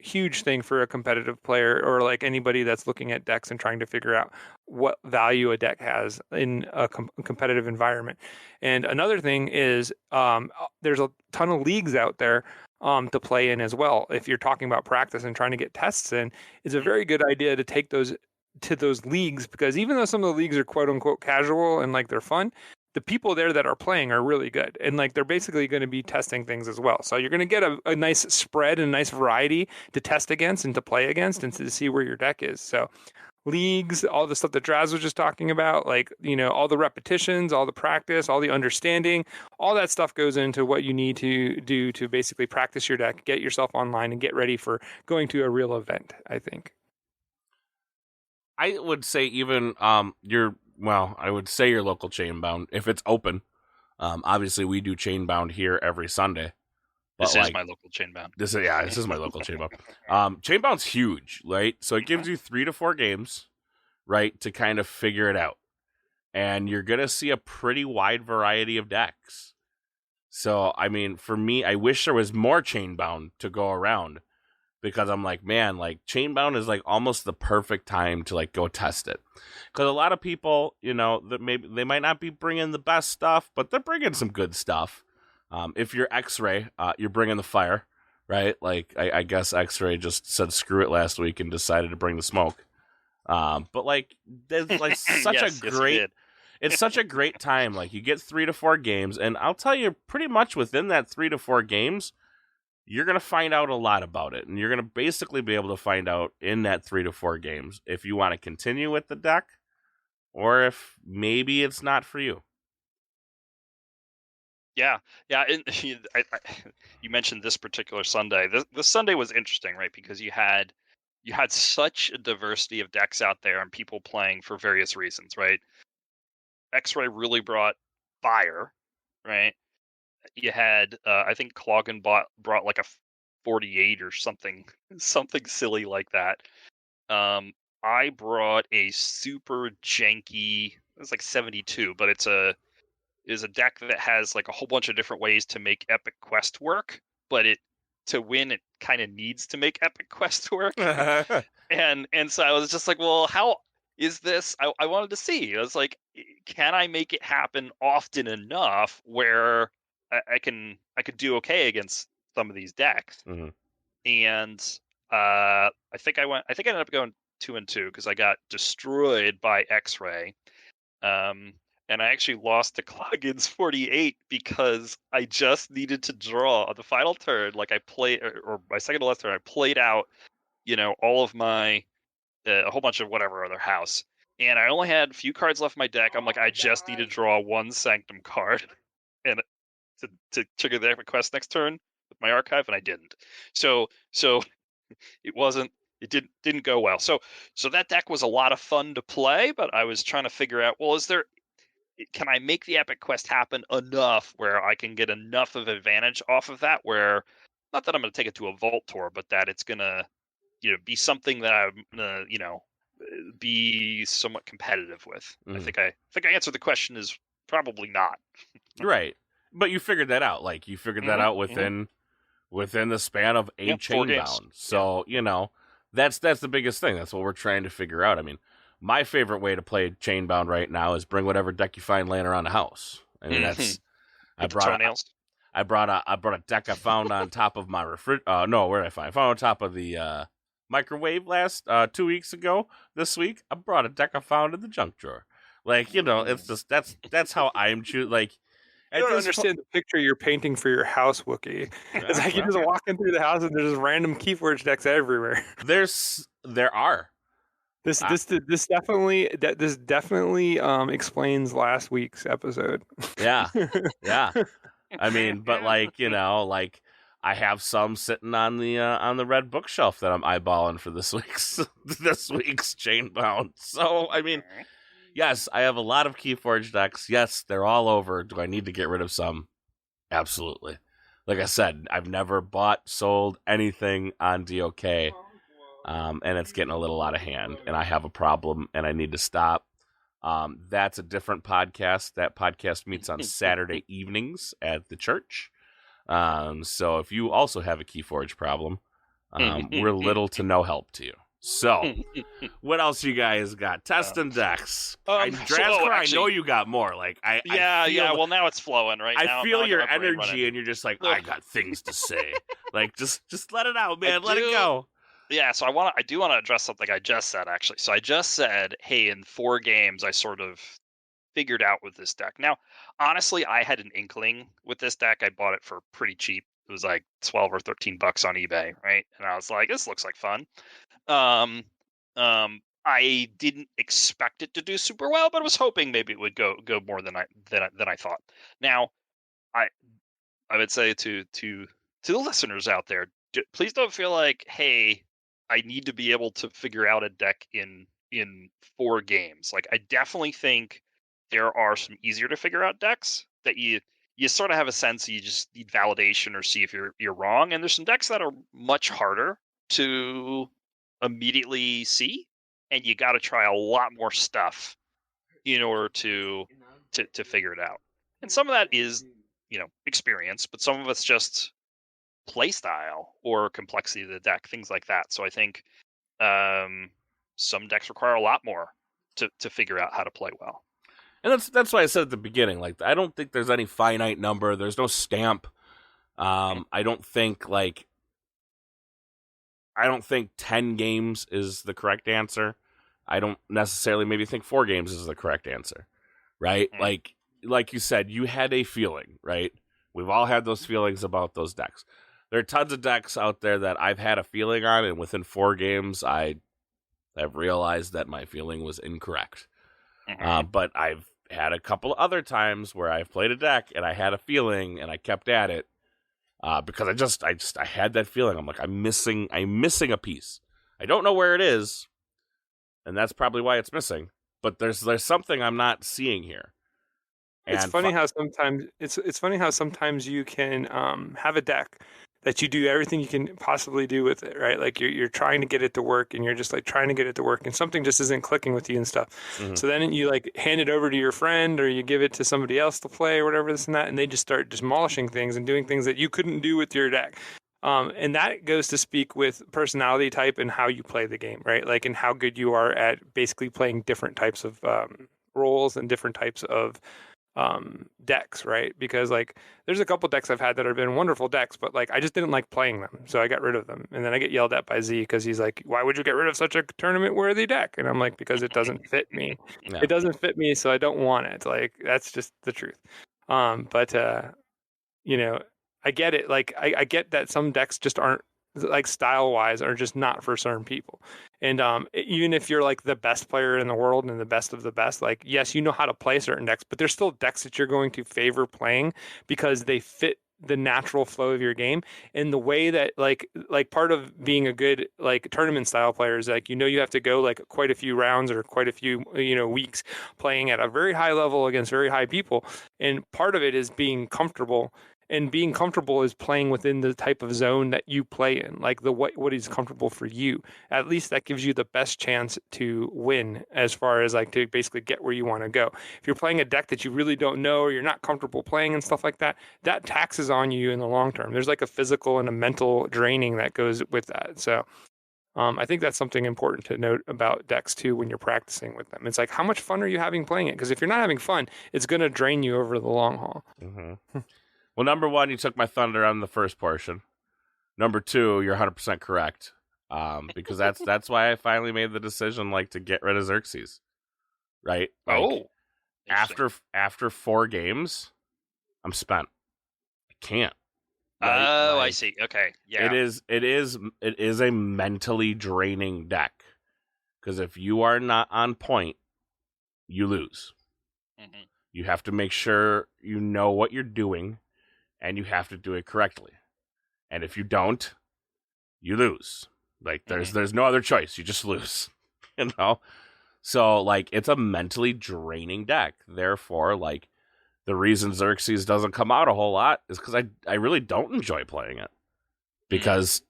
thing for a competitive player or like anybody that's looking at decks and trying to figure out what value a deck has in a competitive environment. And another thing is there's a ton of leagues out there to play in as well. If you're talking about practice and trying to get tests in, it's a very good idea to take those to those leagues, because even though some of the leagues are quote unquote casual and like they're fun, the people there that are playing are really good. And like they're basically going to be testing things as well. So you're going to get a nice spread and a nice variety to test against and to play against and to see where your deck is. So leagues, all the stuff that Draz was just talking about, like, you know, all the repetitions, all the practice, all the understanding, all that stuff goes into what you need to do to basically practice your deck, get yourself online and get ready for going to a real event, I think. I would say even I would say your local Chainbound, if it's open. Obviously, we do Chainbound here every Sunday. But this is my local Chainbound. This is my local Chainbound. Chainbound's huge, right? So it gives you 3 to 4 games, right, to kind of figure it out. And you're going to see a pretty wide variety of decks. So, I mean, for me, I wish there was more Chainbound to go around. Because I'm like, man, like Chainbound is like almost the perfect time to like go test it. Because a lot of people, you know, that maybe they might not be bringing the best stuff, but they're bringing some good stuff. If you're X-Ray, you're bringing the fire, right? Like I guess X-Ray just said screw it last week and decided to bring the smoke. But like, there's like such a great, it's such a great time. Like you get 3 to 4 games, and I'll tell you, pretty much within that 3 to 4 games, you're going to find out a lot about it. And you're going to basically be able to find out in that 3 to 4 games if you want to continue with the deck or if maybe it's not for you. Yeah. And you mentioned this particular Sunday. This Sunday was interesting, right? Because you had such a diversity of decks out there and people playing for various reasons, right? X-Ray really brought fire, right? You had, I think Cloggin brought like a 48 or something silly like that. I brought a super janky, it's like 72, but it is a deck that has like a whole bunch of different ways to make Epic Quest work, but to win, it kind of needs to make Epic Quest work. and so I was just like, well, how is this? I wanted to see. I was like, can I make it happen often enough where I could do okay against some of these decks? Mm-hmm. And I think I ended up going 2-2 because I got destroyed by X-Ray. And I actually lost to Cloggins 48 because I just needed to draw on the final turn. Like I played, or my second to last turn, I played out, you know, all of my, a whole bunch of whatever other house. And I only had a few cards left in my deck. I'm like, I just need to draw 1 Sanctum card and to trigger the Epic Quest next turn with my archive, and I didn't. So it didn't go well. So that deck was a lot of fun to play, but I was trying to figure out, well, can I make the Epic Quest happen enough where I can get enough of advantage off of that, where not that I'm going to take it to a Vault Tour, but that it's going to, you know, be something that I'm going to, you know, be somewhat competitive with. I think I answered the question is probably not. Right. But you figured that out. Like you figured that out within the span of 8 Chainbound. So, you know, that's the biggest thing. That's what we're trying to figure out. I mean, my favorite way to play Chainbound right now is bring whatever deck you find laying around the house. I mean, that's I brought a deck I found on top of my no, where did I find? I found on top of the microwave last 2 weeks ago. This week, I brought a deck I found in the junk drawer. Like, you know, it's just that's how I'm choosing. Like, I don't understand the picture you're painting for your house, Wookie. It's like you're just walking through the house and there's just random keyforge decks everywhere. There are. This definitely explains last week's episode. Yeah. I mean, but like, you know, like I have some sitting on the red bookshelf that I'm eyeballing for this week's Chainbound. So I mean, yes, I have a lot of keyforge decks. Yes, they're all over. Do I need to get rid of some? Absolutely. Like I said, I've never sold anything on DOK. And it's getting a little out of hand, and I have a problem, and I need to stop. That's a different podcast. That podcast meets on Saturday evenings at the church. So if you also have a keyforge problem, we're little to no help to you. So, what else you guys got? Testing decks. I know you got more. Like I feel, Well, now it's flowing right now. I feel your energy, and you're just like, I got things to say. Like, just let it out, man. Let it go. Yeah, so I do want to address something I just said, actually. So I just said, hey, in 4 games, I sort of figured out with this deck. Now, honestly, I had an inkling with this deck. I bought it for pretty cheap. It was like 12 or 13 bucks on eBay, right? And I was like, this looks like fun. I didn't expect it to do super well, but I was hoping maybe it would go more than I thought. Now, I would say to the listeners out there, please don't feel like, hey, I need to be able to figure out a deck in 4 games. Like, I definitely think there are some easier to figure out decks that you sort of have a sense you just need validation or see if you're wrong. And there's some decks that are much harder to immediately see, and you got to try a lot more stuff in order to figure it out. And some of that is, experience, but some of it's just play style or complexity of the deck, things like that. So I think some decks require a lot more to figure out how to play well. And that's why I said at the beginning, like, I don't think there's any finite number. There's no stamp. I don't think 10 games is the correct answer. I don't necessarily maybe think 4 games is the correct answer, right? Mm-hmm. Like you said, you had a feeling, right? We've all had those feelings about those decks. There are tons of decks out there that I've had a feeling on, and within 4 games, I have realized that my feeling was incorrect. Mm-hmm. But I've had a couple other times where I've played a deck and I had a feeling and I kept at it because I had that feeling. I'm like, I'm missing a piece. I don't know where it is, and that's probably why it's missing. But there's something I'm not seeing here. It's funny how sometimes you can have a deck that you do everything you can possibly do with it, right? Like you're trying to get it to work, and you're just like trying to get it to work, and something just isn't clicking with you and stuff. Mm-hmm. So then you like hand it over to your friend, or you give it to somebody else to play, or whatever this and that, and they just start demolishing things and doing things that you couldn't do with your deck. And that goes to speak with personality type and how you play the game, right? Like, and how good you are at basically playing different types of roles and different types of decks, right? Because like there's a couple decks I've had that have been wonderful decks, but like I just didn't like playing them, so I got rid of them. And then I get yelled at by Z because he's like, why would you get rid of such a tournament worthy deck? And I'm like, because it doesn't fit me. No. It doesn't fit me, so I don't want it. Like, that's just the truth. But I get it. Like I get that some decks just aren't, like, style wise, are just not for certain people. And even if you're like the best player in the world and the best of the best, like, yes, you know how to play certain decks, but there's still decks that you're going to favor playing because they fit the natural flow of your game. And the way that like part of being a good like tournament style player is like, you have to go like quite a few rounds or quite a few weeks playing at a very high level against very high people. And part of it is being comfortable. And being comfortable is playing within the type of zone that you play in, like what is comfortable for you. At least that gives you the best chance to win, as far as like to basically get where you want to go. If you're playing a deck that you really don't know, or you're not comfortable playing and stuff like that, that taxes on you in the long term. There's like a physical and a mental draining that goes with that. So I think that's something important to note about decks too when you're practicing with them. It's like, how much fun are you having playing it? Because if you're not having fun, it's going to drain you over the long haul. Mm-hmm. Well, number 1, you took my thunder on the first portion. Number 2, you're 100% correct. Because that's why I finally made the decision, like, to get rid of Xerxes. Right? Like, after 4 games, I'm spent. I can't. Right? Oh, like, I see. Okay. Yeah. It is a mentally draining deck. Because if you are not on point, you lose. Mm-hmm. You have to make sure you know what you're doing. And you have to do it correctly. And if you don't, you lose. Like, there's no other choice. You just lose. So, like, it's a mentally draining deck. Therefore, like, the reason Xerxes doesn't come out a whole lot is because I really don't enjoy playing it. Because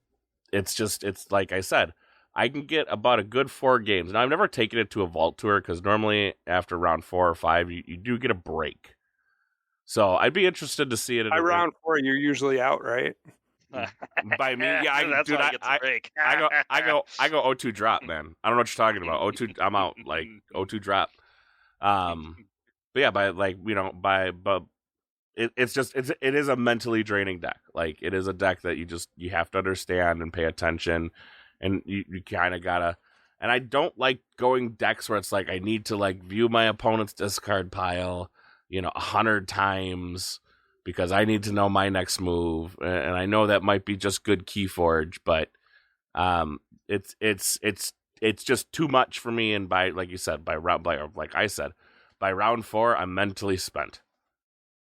it's like I said, I can get about a good 4 games. Now, I've never taken it to a vault tour because normally after round 4 or 5, you do get a break. So I'd be interested to see it. By round 4, you're usually out, right? By me, yeah, that's dude, why I get the break. I go O2 drop, man. I don't know what you're talking about. O2, I'm out, like O2 drop. But yeah, it is a mentally draining deck. Like, it is a deck that you have to understand and pay attention, and you kind of gotta. And I don't like going decks where it's like I need to like view my opponent's discard pile, 100 times because I need to know my next move, and I know that might be just good keyforge, but it's just too much for me. And by like I said, by round 4, I'm mentally spent.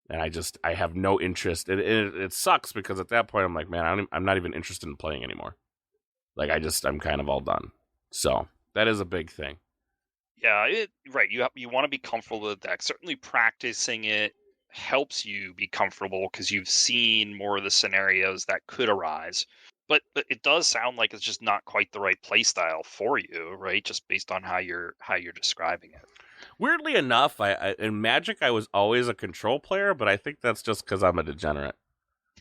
And I have no interest. It sucks because at that point I'm like, man, I'm not even interested in playing anymore. Like I'm kind of all done. So that is a big thing. Yeah, right. You want to be comfortable with the deck. Certainly, practicing it helps you be comfortable because you've seen more of the scenarios that could arise. But it does sound like it's just not quite the right play style for you, right? Just based on how you're describing it. Weirdly enough, in Magic I was always a control player, but I think that's just because I'm a degenerate.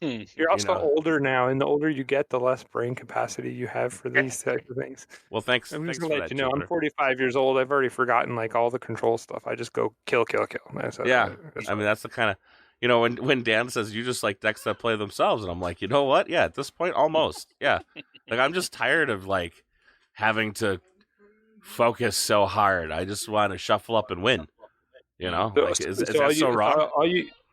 You're also older now, and the older you get, the less brain capacity you have for these types of things. Well, thanks. I'm just thanks gonna for let you that, know. Jupiter. I'm 45 years old. I've already forgotten like all the control stuff. I just go kill. That's I mean, that's the kind of when Dan says you just like decks that play themselves, and I'm like, you know what? Yeah, at this point, almost. Yeah, like I'm just tired of like having to focus so hard. I just want to shuffle up and win. Is that so wrong?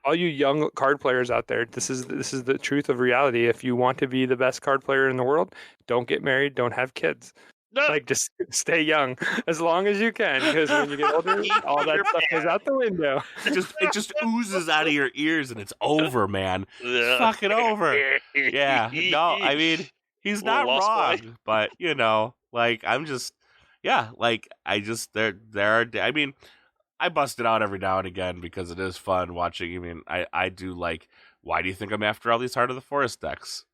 All you young card players out there, this is the truth of reality. If you want to be the best card player in the world, don't get married, don't have kids. No. Like, just stay young as long as you can, because when you get older, all that stuff goes out the window. It just oozes out of your ears, and it's over, man. It's fucking over. Yeah. No, I mean, he's not wrong, but like I'm just, yeah, like I just there are. I mean, I bust it out every now and again because it is fun watching. I mean, I do like. Why do you think I'm after all these Heart of the Forest decks?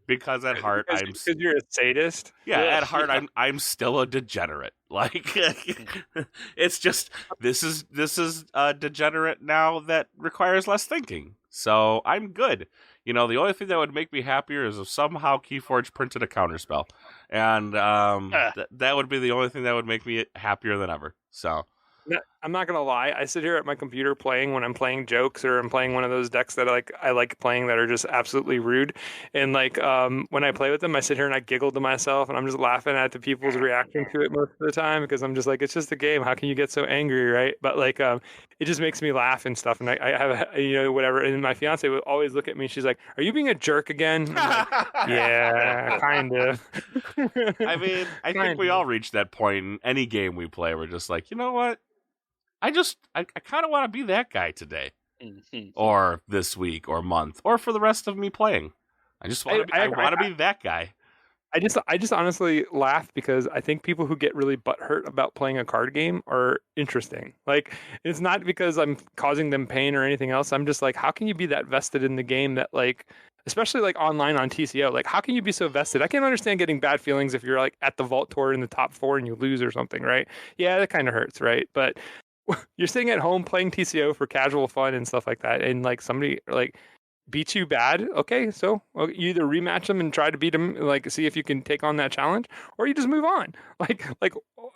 Because at heart, because you're a sadist. Yeah, at heart, I'm still a degenerate. Like, it's just this is a degenerate now that requires less thinking. So I'm good. The only thing that would make me happier is if somehow Keyforge printed a counterspell, and that would be the only thing that would make me happier than ever. So. I'm not gonna lie. I sit here at my computer playing when I'm playing jokes or I'm playing one of those decks that I like playing that are just absolutely rude. And like when I play with them, I sit here and I giggle to myself and I'm just laughing at the people's reaction to it most of the time because I'm just like, it's just a game. How can you get so angry, right? But like it just makes me laugh and stuff. And I have whatever. And my fiance would always look at me. She's like, "Are you being a jerk again?" I'm like, yeah, kind of. I mean, I think we all reach that point in any game we play. We're just like, you know what? I kind of want to be that guy today, or this week, or month, or for the rest of me playing. I just want to be that guy. I just honestly laugh because I think people who get really butthurt about playing a card game are interesting. Like, it's not because I'm causing them pain or anything else. I'm just like, how can you be that vested in the game that like, especially like online on TCO, like how can you be so vested? I can understand getting bad feelings if you're like at the vault tour in the top 4 and you lose or something, right? Yeah, that kind of hurts, right? But you're sitting at home playing TCO for casual fun and stuff like that, and like somebody like beats you bad. Okay, so you either rematch them and try to beat them, like see if you can take on that challenge, or you just move on. Like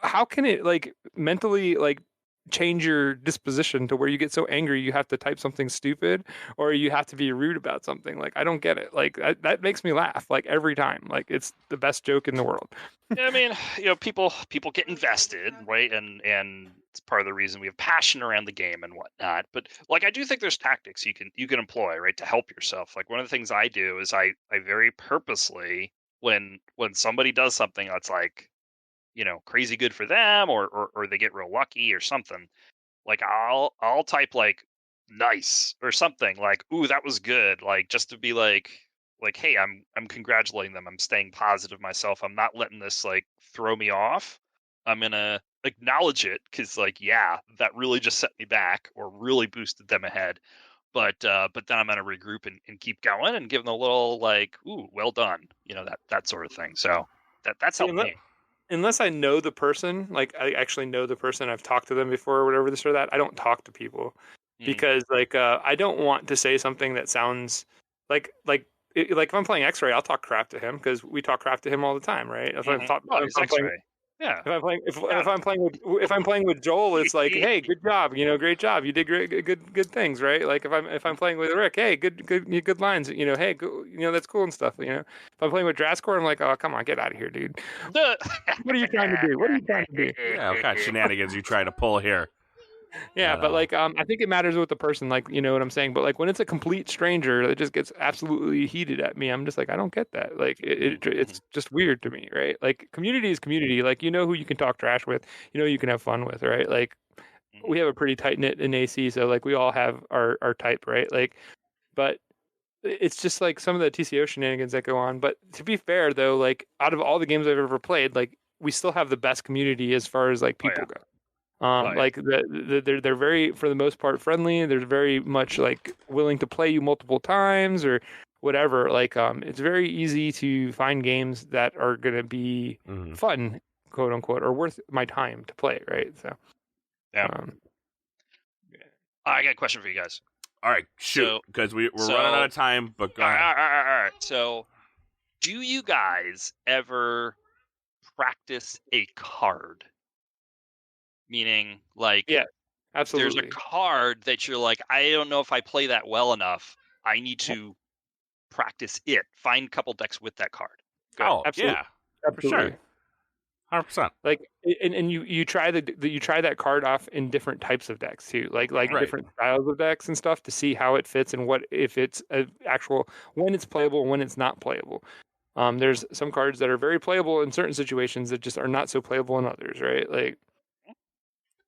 how can it like mentally like change your disposition to where you get so angry you have to type something stupid or you have to be rude about something? Like, I don't get it. Like that makes me laugh like every time. Like, it's the best joke in the world. Yeah, I mean, people get invested, right? And it's part of the reason we have passion around the game and whatnot. But like, I do think there's tactics you can employ, right, to help yourself. Like, one of the things I do is I very purposely, when somebody does something that's like, crazy good for them, or they get real lucky or something, like I'll type like nice or something, like, ooh, that was good, like just to be like, hey, I'm congratulating them, I'm staying positive myself, I'm not letting this like throw me off, I'm gonna acknowledge it because like, yeah, that really just set me back or really boosted them ahead, but then I'm gonna regroup and keep going and give them a little like, ooh, well done, that sort of thing. So That's helped me. Unless I know the person, like I actually know the person, I've talked to them before or whatever this or that, I don't talk to people because like I don't want to say something that sounds like if I'm playing X-Ray, I'll talk crap to him because we talk crap to him all the time, right? If I'm playing, Yeah. if I'm playing with Joel, it's like, hey, good job, great job, you did good things, right? Like if I'm playing with Rick, hey, good lines, hey, that's cool and stuff, If I'm playing with Draskor, I'm like, oh, come on, get out of here, dude. What are you trying to do? What are you trying to do? Yeah, what kind of shenanigans you trying to pull here? Yeah, but like I think it matters with the person, like you know what I'm saying. But like when it's a complete stranger that just gets absolutely heated at me, I'm just like, I don't get that. Like it's just weird to me, right? Like community is community. Like who you can talk trash with, you can have fun with, right? Like we have a pretty tight knit in AC, so like we all have our type, right? Like, but it's just like some of the TCO shenanigans that go on. But to be fair though, like out of all the games I've ever played, like we still have the best community as far as like people go. Like they're very, for the most part, friendly. They're very much like willing to play you multiple times or whatever. Like it's very easy to find games that are going to be fun, quote unquote, or worth my time to play. Right. So, yeah. I got a question for you guys. All right, shoot, because we're running out of time. But go ahead. All right. So, do you guys ever practice a card? Meaning, like, yeah, absolutely. There's a card that you're like, I don't know if I play that well enough. I need to practice it. Find a couple decks with that card. Oh, absolutely. Yeah, absolutely. For sure. 100%. Like, and you try you try that card off in different types of decks too, like different styles of decks and stuff to see how it fits and if it's when it's playable and when it's not playable. There's some cards that are very playable in certain situations that just are not so playable in others, right? Like.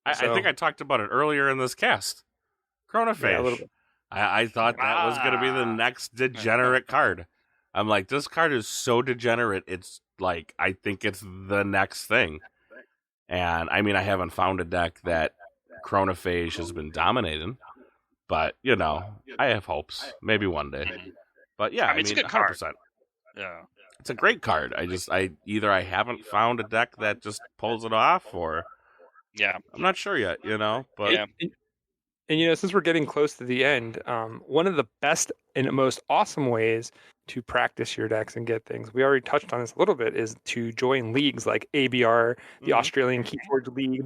I think I talked about it earlier in this cast. Chronophage. Yeah, I thought that was going to be the next degenerate card. I'm like, this card is so degenerate. It's like, I think it's the next thing. And I mean, I haven't found a deck that Chronophage has been dominating, but I have hopes. Maybe one day. But yeah, I mean, it's a good 100%. Card. Yeah, it's a great card. Either I haven't found a deck that just pulls it off, or. Yeah, I'm not sure yet, but yeah. And since we're getting close to the end, one of the best and most awesome ways to practice your decks and get things, we already touched on this a little bit, is to join leagues like ABR, the Australian Keyforge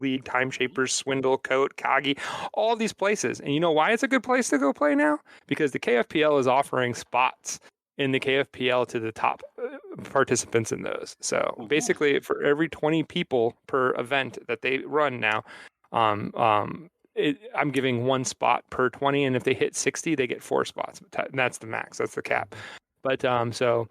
League, Time Shapers, Swindle, Coat, Kagi, all these places. And you know why it's a good place to go play now? Because the KFPL is offering spots in the KFPL to the top participants in those. So basically, for every 20 people per event that they run now, I'm giving one spot per 20, and if they hit 60, they get 4 spots. And that's the max. That's the cap. But so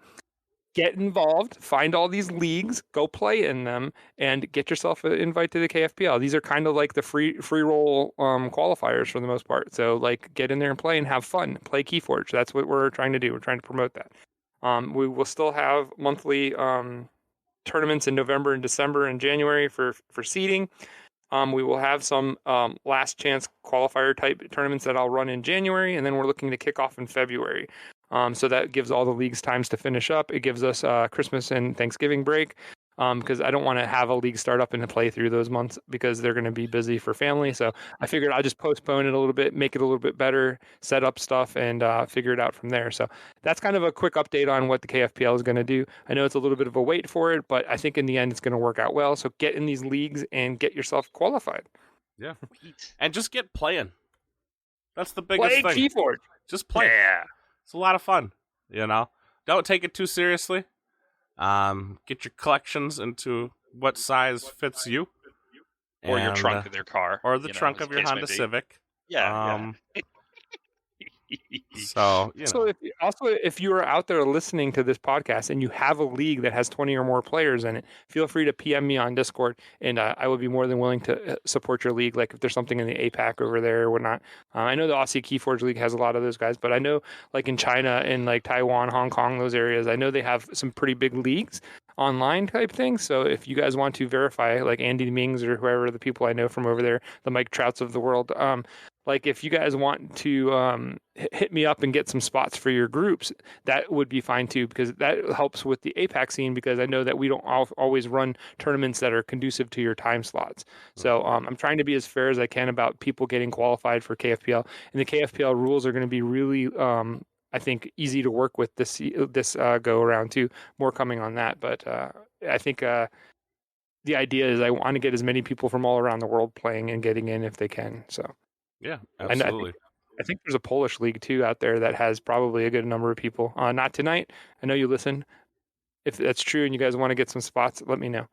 get involved, find all these leagues, go play in them, and get yourself an invite to the KFPL. These are kind of like the free roll qualifiers for the most part. So like get in there and play and have fun. Play Keyforge. That's what we're trying to do. We're trying to promote that. We will still have monthly tournaments in November and December and January for seeding. We will have some last chance qualifier type tournaments that I'll run in January, and then we're looking to kick off in February. So that gives all the leagues times to finish up. It gives us Christmas and Thanksgiving break because I don't want to have a league start up and to play through those months because they're going to be busy for family. So I figured I'll just postpone it a little bit, make it a little bit better, set up stuff, and figure it out from there. So that's kind of a quick update on what the KFPL is going to do. I know it's a little bit of a wait for it, but I think in the end it's going to work out well. So get in these leagues and get yourself qualified. Yeah. And just get playing. That's the biggest thing. Play Keyforge. Just play. Yeah. It's a lot of fun, Don't take it too seriously. Get your collections into what size fits you. Or your trunk of your car. Or the trunk of your Honda Civic. Yeah. So if you are out there listening to this podcast and you have a league that has 20 or more players in it, feel free to PM me on Discord, and I will be more than willing to support your league. Like if there's something in the APAC over there or whatnot. I know the Aussie Keyforge League has a lot of those guys, but I know like in China and like Taiwan, Hong Kong, those areas, I know they have some pretty big leagues. online type thing. So if you guys want to verify, like Andy Mings or whoever the people I know from over there, the Mike Trouts of the world, like if you guys want to hit me up and get some spots for your groups, that would be fine too, because that helps with the APAC scene, because I know that we don't always run tournaments that are conducive to your time slots. So I'm trying to be as fair as I can about people getting qualified for KFPL, and the KFPL rules are going to be really I think easy to work with this go around too. More coming on that, but I think the idea is I want to get as many people from all around the world playing and getting in if they can. So yeah, absolutely. I think there's a Polish league too out there that has probably a good number of people. Not tonight. I know you listen. If that's true and you guys want to get some spots, let me know.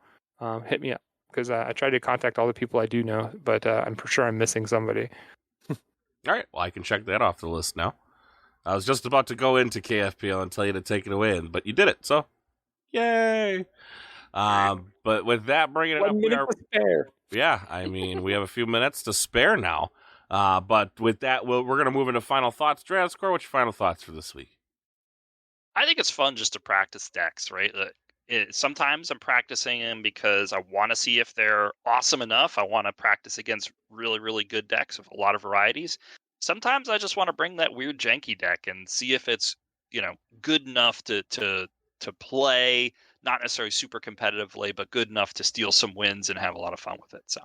Hit me up, because I try to contact all the people I do know, but I'm for sure I'm missing somebody. All right, well, I can check that off the list now. I was just about to go into KFPL and tell you to take it away, but you did it, so yay! But with that, bringing it 1 up, minute to spare. Yeah, I mean, we have a few minutes to spare now. But with that, we're going to move into final thoughts. Drascore, what's your final thoughts for this week? I think it's fun just to practice decks, right? Sometimes I'm practicing them because I want to see if they're awesome enough. I want to practice against really, really good decks with a lot of varieties. Sometimes I just want to bring that weird janky deck and see if it's, good enough to play, not necessarily super competitively, but good enough to steal some wins and have a lot of fun with it. So,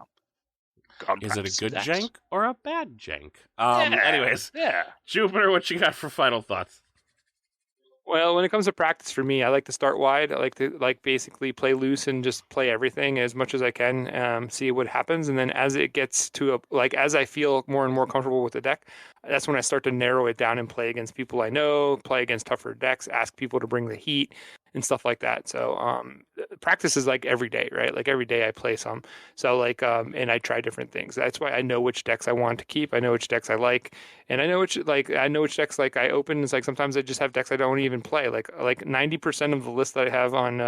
is it a good decks. jank or a bad jank? Anyways, yeah. Jupiter, what you got for final thoughts? Well, when it comes to practice for me, I like to start wide. I like to basically play loose and just play everything as much as I can, see what happens. And then as it gets to as I feel more and more comfortable with the deck, that's when I start to narrow it down and play against people I know, play against tougher decks, ask people to bring the heat and stuff like that. So practice is like every day, right? Like every day I play some. So and I try different things. That's why I know which decks I want to keep. I know which decks I like, and I know which decks I open. It's like sometimes I just have decks I don't even play. Like 90% of the list that I have on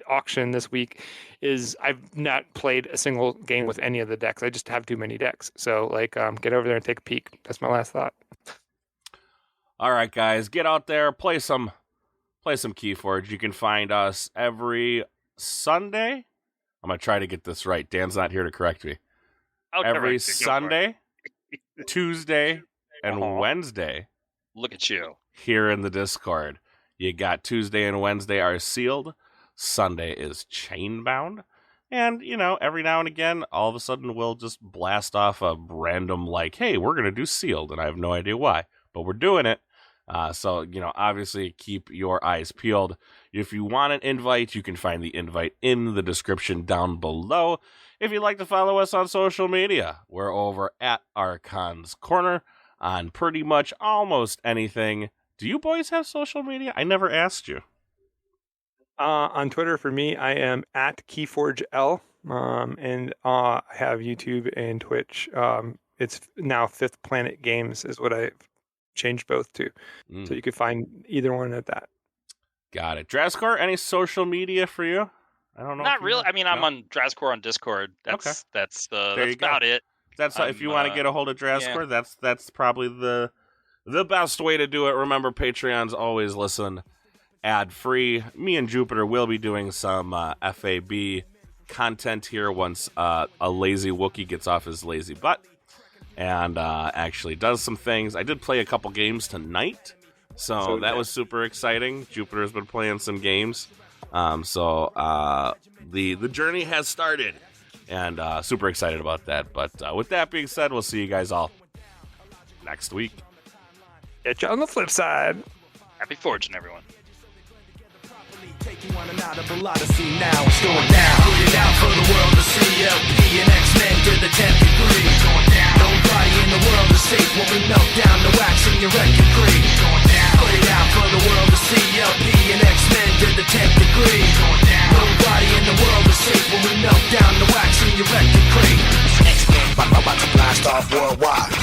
auction this week is I've not played a single game with any of the decks. I just have too many decks. So get over there and take a peek. That's my last thought. All right, guys, get out there, play some Keyforge. You can find us every Sunday. I'm going to try to get this right. Dan's not here to correct me. Every Sunday, Tuesday, and Wednesday. Look at you. Here in the Discord. You got Tuesday and Wednesday are sealed. Sunday is chainbound. And, every now and again, all of a sudden we'll just blast off a random hey, we're going to do sealed. And I have no idea why, but we're doing it. So, obviously keep your eyes peeled. If you want an invite, you can find the invite in the description down below. If you'd like to follow us on social media, we're over at Archons Corner on pretty much almost anything. Do you boys have social media? I never asked you. On Twitter, for me, I am at KeyforgeL, and I have YouTube and Twitch. It's now Fifth Planet Games is what I've changed both to. So you can find either one at that. Got it. Drascore, any social media for you? I don't know. Not really. I mean, I'm on Drascore on Discord. That's about it. That's if you want to get a hold of Drascore, that's probably the best way to do it. Remember, Patreons always listen ad-free. Me and Jupiter will be doing some FAB content here once a lazy Wookiee gets off his lazy butt and actually does some things. I did play a couple games tonight, so that was super exciting. Jupiter's been playing some games, so the journey has started, and super excited about that. But with that being said, we'll see you guys all next week. Catch you on the flip side. Happy forging, everyone. Taking one out of a lot of see now it's going down. Put it out for the world to see. LP and X-Men to the 10th degree. It's going down. Nobody in the world is safe when we melt down the wax in your record creep. It's going down. Put it out for the world to see. LP and X-Men to the 10th degree. It's going down. Nobody in the world is safe when we melt down the wax in your record creep. X-Men about to blast off worldwide.